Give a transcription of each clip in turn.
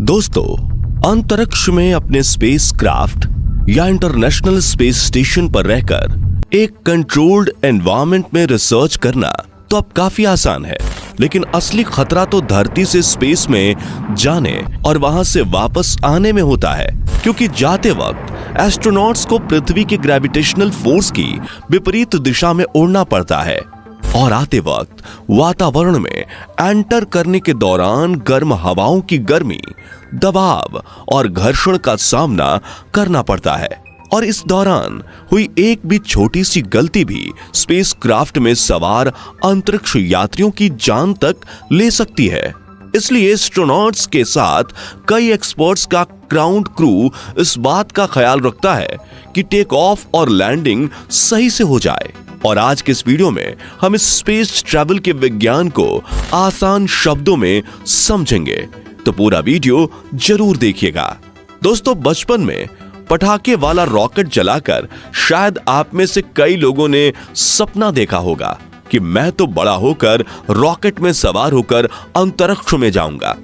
दोस्तों, अंतरिक्ष में अपने स्पेसक्राफ्ट या इंटरनेशनल स्पेस स्टेशन पर रहकर एक कंट्रोल्ड एनवायरनमेंट में रिसर्च करना तो अब काफी आसान है, लेकिन असली खतरा तो धरती से स्पेस में जाने और वहां से वापस आने में होता है, क्योंकि जाते वक्त एस्ट्रोनॉट्स को पृथ्वी के ग्रेविटेशनल फोर्स की विपरीत दिशा में उड़ना पड़ता है और आते वक्त वातावरण में एंटर करने के दौरान गर्म हवाओं की गर्मी, दबाव और घर्षण का सामना करना पड़ता है। और इस दौरान हुई एक भी छोटी सी गलती भी स्पेसक्राफ्ट में सवार अंतरिक्ष यात्रियों की जान तक ले सकती है। इसलिए एस्ट्रोनॉट्स के साथ कई एक्सपर्ट्स का ग्राउंड क्रू इस बात का ख्याल रखता है कि टेक ऑफ और लैंडिंग सही से हो जाए। और आज के इस वीडियो में हम इस स्पेस ट्रैवल के विज्ञान को आसान शब्दों में समझेंगे, तो पूरा वीडियो जरूर देखिएगा। दोस्तों, बचपन में पटाखे वाला रॉकेट जलाकर शायद आप में से कई लोगों ने सपना देखा होगा कि मैं तो बड़ा होकर रॉकेट में सवार होकर अंतरिक्ष में जाऊंगा।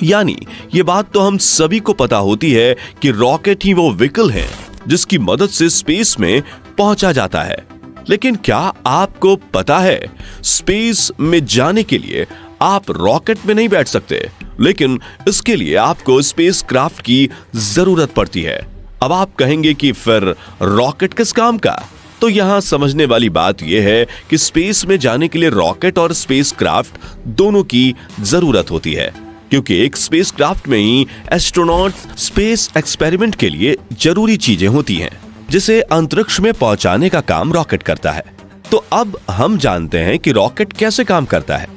यानी ये बात तो हम सभी को पता होती है कि रॉकेट ही वो व्हीकल है जिसकी मदद से स्पेस में पहुंचा जाता है। लेकिन क्या आपको पता है, स्पेस में जाने के लिए आप रॉकेट में नहीं बैठ सकते, लेकिन इसके लिए आपको स्पेसक्राफ्ट की जरूरत पड़ती है। अब आप कहेंगे कि फिर रॉकेट किस काम का? तो यहां समझने वाली बात यह है कि स्पेस में जाने के लिए रॉकेट और स्पेसक्राफ्ट दोनों की जरूरत होती है, क्योंकि एक स्पेसक्राफ्ट में ही एस्ट्रोनॉट स्पेस एक्सपेरिमेंट के लिए जरूरी चीजें होती हैं, जिसे अंतरिक्ष में पहुंचाने का काम रॉकेट करता है। तो अब हम जानते हैं कि रॉकेट कैसे काम करता है।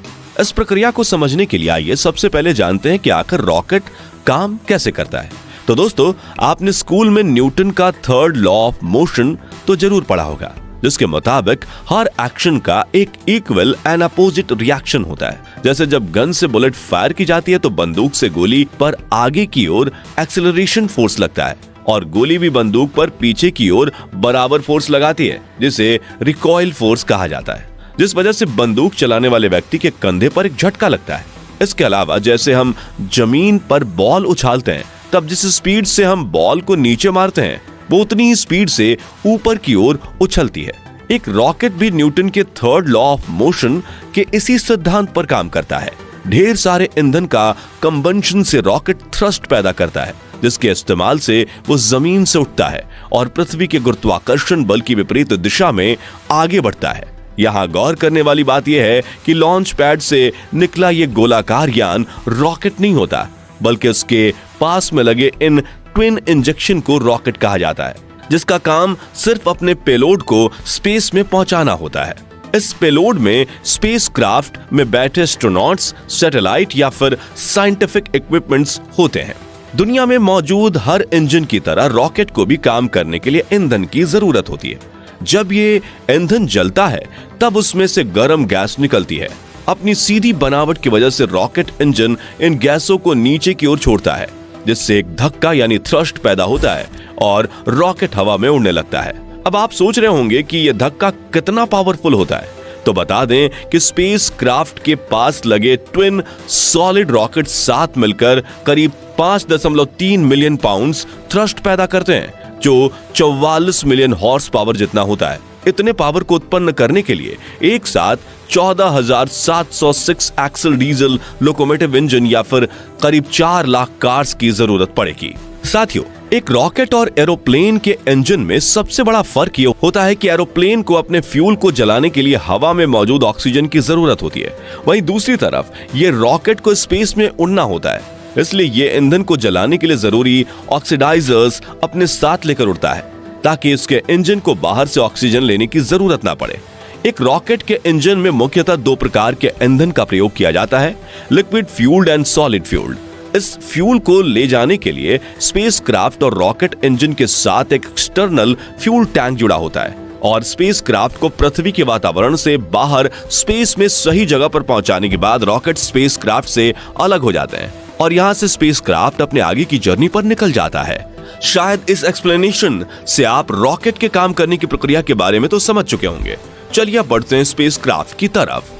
इस प्रक्रिया को समझने के लिए आइए सबसे पहले जानते हैं कि आखिर रॉकेट काम कैसे करता है। तो दोस्तों, आपने स्कूल में न्यूटन का थर्ड लॉ ऑफ मोशन तो जरूर पढ़ा होगा, जिसके मुताबिक हर एक्शन का एक इक्वल एंड अपोजिट रिएक्शन होता है। जैसे जब गन से बुलेट फायर की जाती है तो बंदूक से गोली पर आगे की ओर एक्सेलरेशन फोर्स लगता है और गोली भी बंदूक पर पीछे की ओर बराबर फोर्स लगाती है, जिसे रिकॉइल फोर्स कहा जाता है, जिस वजह से बंदूक चलाने वाले व्यक्ति के कंधे पर एक झटका लगता है। इसके अलावा जैसे हम जमीन पर बॉल उछालते हैं, तब जिस स्पीड से हम बॉल को नीचे मारते हैं वो उतनी ही स्पीड से ऊपर की ओर उछलती है। एक रॉकेट भी न्यूटन के थर्ड लॉ ऑफ मोशन के इसी सिद्धांत पर काम करता है। ढेर सारे ईंधन का कंबंशन से रॉकेट थ्रस्ट पैदा करता है, जिसके इस्तेमाल से वो जमीन से उठता है और पृथ्वी के गुरुत्वाकर्षण बल की विपरीत दिशा में आगे बढ़ता है। यहाँ गौर करने वाली बात यह है कि लॉन्च पैड से निकला ये गोलाकार यान रॉकेट नहीं होता, बल्कि उसके पास में लगे इन ट्विन इंजेक्शन को रॉकेट कहा जाता है, जिसका काम सिर्फ अपने पेलोड को स्पेस में पहुंचाना होता है। इस पेलोड में स्पेसक्राफ्ट में बैठे एस्ट्रोनॉट्स, सैटेलाइट या फिर साइंटिफिक इक्विपमेंट्स होते हैं। दुनिया में मौजूद हर इंजन की तरह रॉकेट को भी काम करने के लिए ईंधन की जरूरत होती है। जब ये ईंधन जलता है तब उसमें से गर्म गैस निकलती है। अपनी सीधी बनावट की वजह से रॉकेट इंजन इन गैसों को नीचे की ओर छोड़ता है, जिससे एक धक्का यानी थ्रस्ट पैदा होता है और रॉकेट हवा में उड़ने लगता है। अब आप सोच रहे होंगे कि यह धक्का कितना पावरफुल होता है, तो बता दें कि स्पेसक्राफ्ट के पास लगे ट्विन सॉलिड रॉकेट साथ मिलकर करीब 5.3 मिलियन पाउंड्स थ्रस्ट पैदा करते हैं, जो 44 मिलियन हॉर्स पावर जितना होता है। इतने पावर को उत्पन्न करने के लिए एक साथ 14,706 एक्सल डीजल लोकोमोटिव इंजन या फिर करीब 4 लाख कार्स की जरूरत पड़ेगी। साथियों, एक रॉकेट और एरोप्लेन के इंजन में सबसे बड़ा फर्क ये होता है कि एरोप्लेन को अपने फ्यूल को जलाने के लिए हवा में मौजूद ऑक्सीजन की जरूरत होती है, वहीं दूसरी तरफ ये रॉकेट को स्पेस में उड़ना होता है, इसलिए ये ईंधन को जलाने के लिए जरूरी ऑक्सीडाइजर्स अपने साथ लेकर उड़ता है, ताकि इसके इंजन को बाहर से ऑक्सीजन लेने की जरूरत ना पड़े। एक रॉकेट के इंजन में मुख्यतः 2 प्रकार के ईंधन का प्रयोग किया जाता है, liquid fuelled and solid fuelled. इस फ्यूल को ले जाने के लिए स्पेसक्राफ्ट और रॉकेट इंजन के साथ एक एक्सटर्नल फ्यूल टैंक जुड़ा होता है और स्पेसक्राफ्ट को पृथ्वी के वातावरण से बाहर स्पेस में सही जगह पर पहुंचाने के बाद रॉकेट स्पेसक्राफ्ट से अलग हो जाते हैं और यहां से स्पेसक्राफ्ट अपने आगे की जर्नी पर निकल जाता है। शायद इस एक्सप्लेनेशन से आप रॉकेट के काम करने की प्रक्रिया के बारे में तो समझ चुके होंगे। चलिए बढ़ते हैं स्पेसक्राफ्ट की तरफ।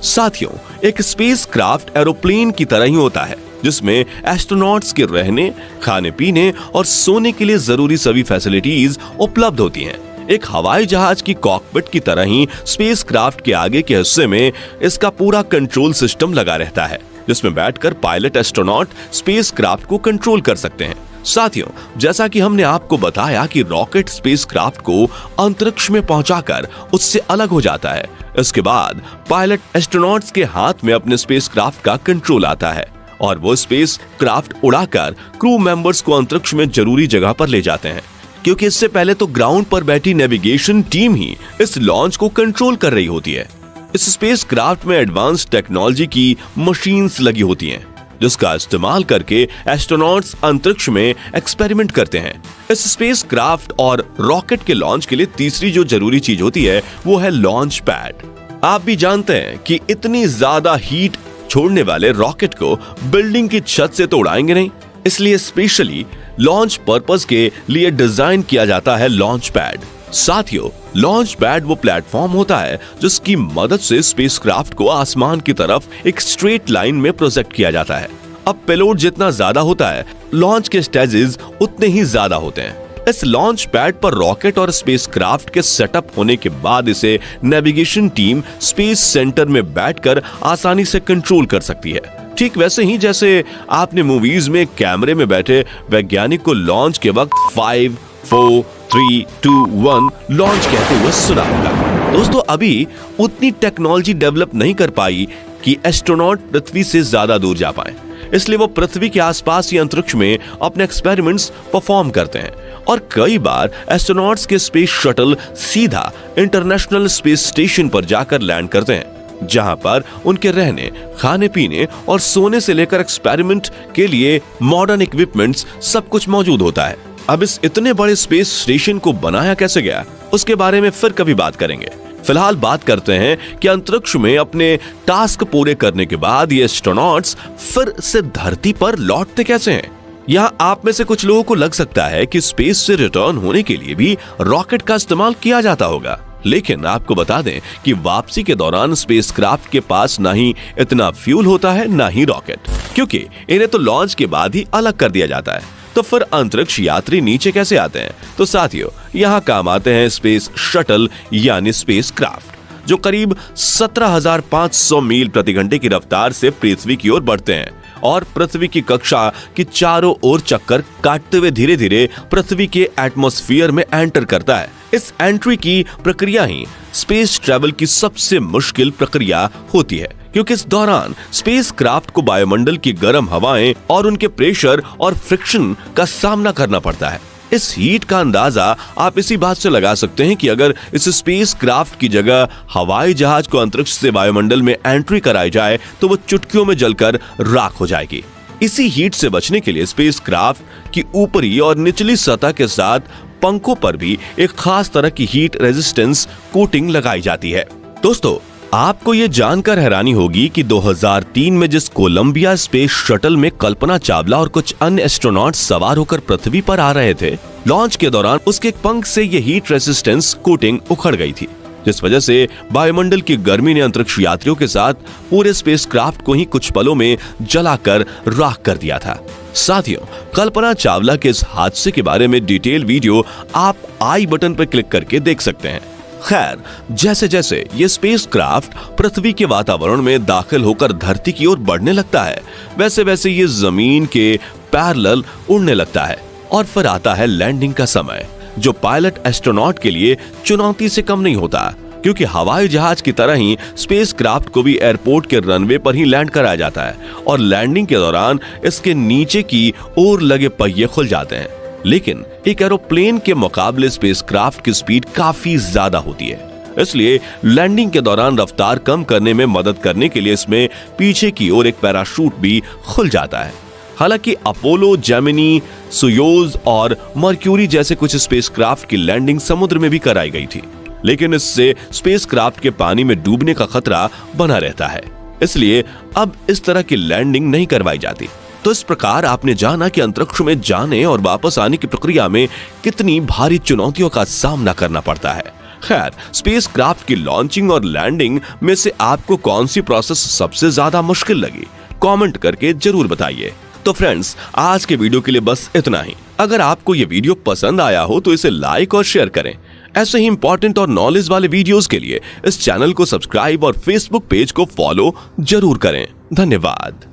साथियों, एक स्पेसक्राफ्ट एरोप्लेन की तरह ही होता है। जिसमें एस्ट्रोनॉट्स के रहने, खाने पीने और सोने के लिए जरूरी सभी फैसिलिटीज उपलब्ध होती हैं। एक हवाई जहाज की कॉकपिट की तरह ही स्पेसक्राफ्ट के आगे के हिस्से में इसका पूरा कंट्रोल सिस्टम लगा रहता है, जिसमें बैठकर पायलट एस्ट्रोनॉट स्पेसक्राफ्ट को कंट्रोल कर सकते हैं। साथियों, जैसा कि हमने आपको बताया कि रॉकेट स्पेसक्राफ्ट को अंतरिक्ष में पहुंचाकर उससे अलग हो जाता है। इसके बाद पायलट एस्ट्रोनॉट्स के हाथ में अपने स्पेसक्राफ्ट का कंट्रोल आता है और वो स्पेसक्राफ्ट उड़ाकर क्रू मेंबर्स को अंतरिक्ष में जरूरी जगह पर ले जाते हैं, क्योंकि इससे पहले तो ग्राउंड पर बैठी नेविगेशन टीम ही इस लॉन्च को कंट्रोल कर रही होती है। इस स्पेसक्राफ्ट में एडवांस टेक्नोलॉजी की मशीन्स लगी होती हैं, जिसका इस्तेमाल करके एस्ट्रोनॉट्स अंतरिक्ष में एक्सपेरिमेंट करते हैं। इस स्पेसक्राफ्ट और रॉकेट के लॉन्च के लिए तीसरी जो जरूरी चीज होती है वो है लॉन्च पैड। आप भी जानते हैं कि इतनी ज्यादा हीट छोड़ने वाले रॉकेट को बिल्डिंग की छत से तो उड़ाएंगे नहीं, इसलिए स्पेशली लॉन्च पर्पस के लिए डिजाइन किया जाता है लॉन्च पैड। साथियों, लॉन्च पैड वो प्लेटफॉर्म होता है जिसकी मदद से स्पेसक्राफ्ट को आसमान की तरफ एक स्ट्रेट लाइन में प्रोजेक्ट किया जाता है। अब पेलोड जितना ज्यादा होता है, लॉन्च के स्टेजेस उतने ही ज्यादा होते हैं। इस लॉन्च पैड पर रॉकेट और स्पेसक्राफ्ट के सेटअप होने के बाद इसे नेविगेशन टीम स्पेस सेंटर में बैठकर आसानी से कंट्रोल कर सकती है। ठीक वैसे ही जैसे आपने मूवीज में कैमरे में बैठे वैज्ञानिक को लॉन्च के वक्त 5, 4, 3, 2, 1 लॉन्च कहते हुए सुना होगा। दोस्तों, अभी उतनी टेक्नोलॉजी डेवलप नहीं कर पाई कि एस्ट्रोनॉट पृथ्वी से ज्यादा दूर जा पाए, इसलिए वो पृथ्वी के आसपास ही अंतरिक्ष में अपने एक्सपेरिमेंट्स परफॉर्म करते हैं और कई बार एस्ट्रोनॉट्स के स्पेस शटल सीधा इंटरनेशनल स्पेस स्टेशन पर जाकर लैंड करते हैं, जहां पर उनके रहने, खाने पीने और सोने से लेकर एक्सपेरिमेंट के लिए मॉडर्न इक्विपमेंट्स सब कुछ मौजूद होता है। अब इस इतने बड़े स्पेस स्टेशन को बनाया कैसे गया, उसके बारे में फिर कभी बात करेंगे। फिलहाल बात करते हैं कि अंतरिक्ष में अपने टास्क पूरे करने के बाद ये एस्ट्रोनॉट्स फिर से धरती पर लौटते कैसे हैं। यहाँ आप में से कुछ लोगों को लग सकता है कि स्पेस से रिटर्न होने के लिए भी रॉकेट का इस्तेमाल किया जाता होगा, लेकिन आपको बता दें कि वापसी के दौरान स्पेसक्राफ्ट के पास ना ही इतना फ्यूल होता है ना ही रॉकेट, क्योंकि इन्हें तो लॉन्च के बाद ही अलग कर दिया जाता है। तो फिर अंतरिक्ष यात्री नीचे कैसे आते हैं? तो साथियों, यहाँ काम आते हैं स्पेस शटल यानी स्पेसक्राफ्ट, जो करीब 17,500 मील प्रति घंटे की रफ्तार से पृथ्वी की ओर बढ़ते हैं और पृथ्वी की कक्षा की चारों ओर चक्कर काटते हुए धीरे धीरे पृथ्वी के एटमॉस्फेयर में एंटर करता है। इस एंट्री की प्रक्रिया ही स्पेस ट्रैवल की सबसे मुश्किल प्रक्रिया होती है, क्योंकि इस दौरान स्पेसक्राफ्ट को वायुमंडल की गर्म हवाएं और उनके प्रेशर और फ्रिक्शन का सामना करना पड़ता है। इस हीट का अंदाजा आप इसी बात से लगा सकते हैं कि अगर इस स्पेसक्राफ्ट की जगह हवाई जहाज को अंतरिक्ष से वायुमंडल में एंट्री कराई जाए तो वो चुटकियों में जलकर राख हो जाएगी। इसी हीट से बचने के लिए स्पेसक्राफ्ट की ऊपरी और निचली सतह के साथ पंखों पर भी एक खास तरह की हीट रेजिस्टेंस कोटिंग लगाई जाती है। दोस्तों, आपको ये जानकर हैरानी होगी कि 2003 में जिस कोलंबिया स्पेस शटल में कल्पना चावला और कुछ अन्य एस्ट्रोनॉट सवार होकर पृथ्वी पर आ रहे थे, लॉन्च के दौरान उसके एक पंख से ये हीट रेजिस्टेंस कोटिंग उखड़ गई थी, जिस वजह से वायुमंडल की गर्मी ने अंतरिक्ष यात्रियों के साथ पूरे स्पेसक्राफ्ट को ही कुछ पलों में जलाकर राख कर दिया था। साथियों, कल्पना चावला के इस हादसे के बारे में डिटेल वीडियो आप आई बटन पर क्लिक करके देख सकते हैं। खैर, जैसे जैसे ये स्पेसक्राफ्ट पृथ्वी के वातावरण में दाखिल होकर धरती की ओर बढ़ने लगता है, वैसे वैसे ये जमीन के पैरेलल उड़ने लगता है और फिर आता है लैंडिंग का समय, जो पायलट एस्ट्रोनॉट के लिए चुनौती से कम नहीं होता, क्योंकि हवाई जहाज की तरह ही स्पेसक्राफ्ट को भी एयरपोर्ट के रनवे पर ही लैंड कराया जाता है और लैंडिंग के दौरान इसके नीचे की ओर लगे पहिए खुल जाते हैं। लेकिन एक एरोप्लेन के मुकाबले स्पेसक्राफ्ट की स्पीड काफी ज्यादा होती है, इसलिए लैंडिंग के दौरान रफ्तार कम करने में मदद करने के लिए इसमें पीछे की ओर एक पैराशूट भी खुल जाता है। हालांकि अपोलो, जेमिनी, सोयूज और मर्क्यूरी जैसे कुछ स्पेसक्राफ्ट की लैंडिंग समुद्र में भी कराई गई थी, लेकिन इससे स्पेसक्राफ्ट के पानी में डूबने का खतरा बना रहता है, इसलिए अब इस तरह की लैंडिंग नहीं करवाई जाती। तो इस प्रकार आपने जाना कि अंतरिक्ष में जाने और वापस आने की प्रक्रिया में कितनी भारी चुनौतियों का सामना करना पड़ता है। खैर, स्पेसक्राफ्ट की लॉन्चिंग और लैंडिंग में से आपको कौन सी प्रोसेस सबसे ज्यादा मुश्किल लगी? कमेंट करके जरूर बताइए। तो फ्रेंड्स, आज के वीडियो के लिए बस इतना ही। अगर आपको ये वीडियो पसंद आया हो तो इसे लाइक और शेयर करें। ऐसे ही इंपॉर्टेंट और नॉलेज वाले वीडियोस के लिए इस चैनल को सब्सक्राइब और फेसबुक पेज को फॉलो जरूर करें। धन्यवाद।